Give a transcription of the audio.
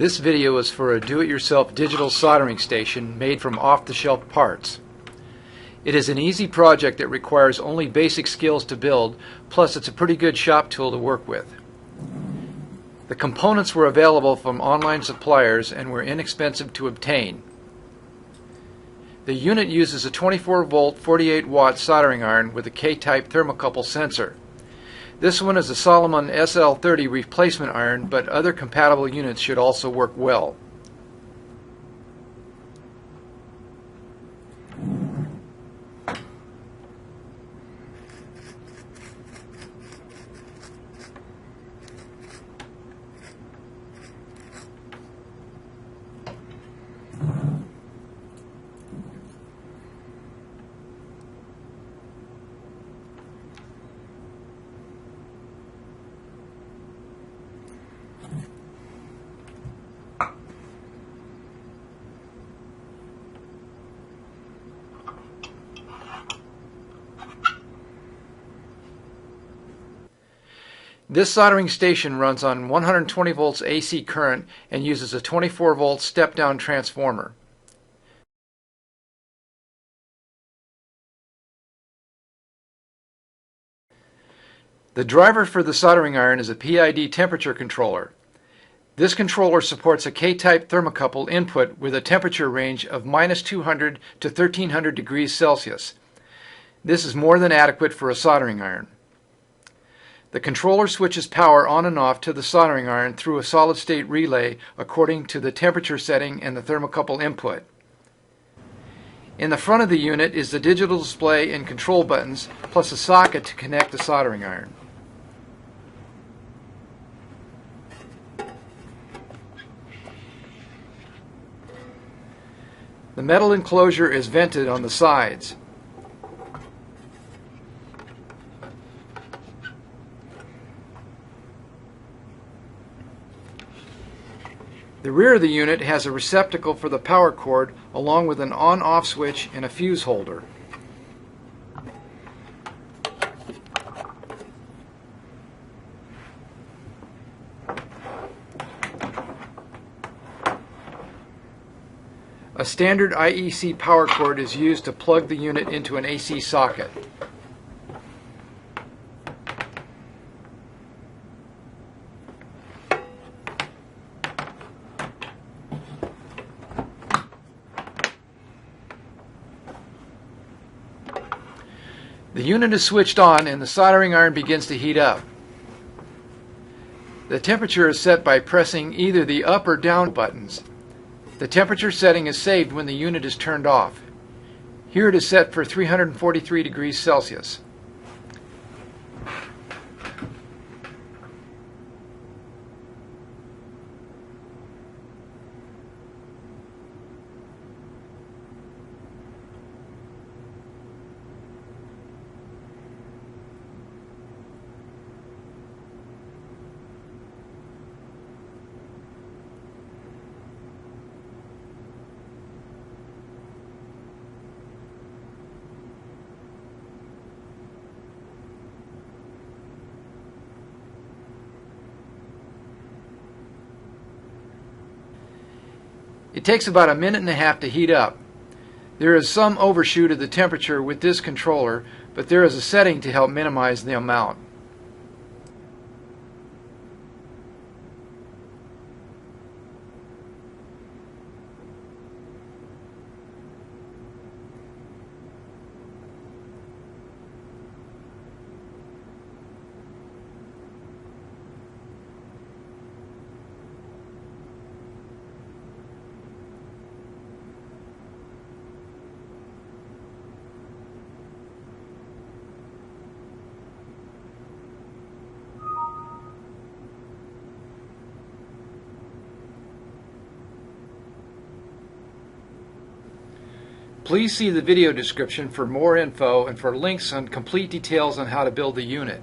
This video is for a do-it-yourself digital soldering station made from off-the-shelf parts. It is an easy project that requires only basic skills to build, plus it's a pretty good shop tool to work with. The components were available from online suppliers and were inexpensive to obtain. The unit uses a 24-volt 48-watt soldering iron with a K-type thermocouple sensor. This one is a Solomon SL30 replacement iron, but other compatible units should also work well. This soldering station runs on 120 volts AC current and uses a 24 volt step-down transformer. The driver for the soldering iron is a PID temperature controller. This controller supports a K-type thermocouple input with a temperature range of -200 to 1300 degrees Celsius. This is more than adequate for a soldering iron. The controller switches power on and off to the soldering iron through a solid-state relay according to the temperature setting and the thermocouple input. In the front of the unit is the digital display and control buttons, plus a socket to connect the soldering iron. The metal enclosure is vented on the sides. The rear of the unit has a receptacle for the power cord along with an on-off switch and a fuse holder. A standard IEC power cord is used to plug the unit into an AC socket. The unit is switched on and the soldering iron begins to heat up. The temperature is set by pressing either the up or down buttons. The temperature setting is saved when the unit is turned off. Here it is set for 343 degrees Celsius. It takes about a minute and a half to heat up. There is some overshoot of the temperature with this controller, but there is a setting to help minimize the amount. Please see the video description for more info and for links on complete details on how to build the unit.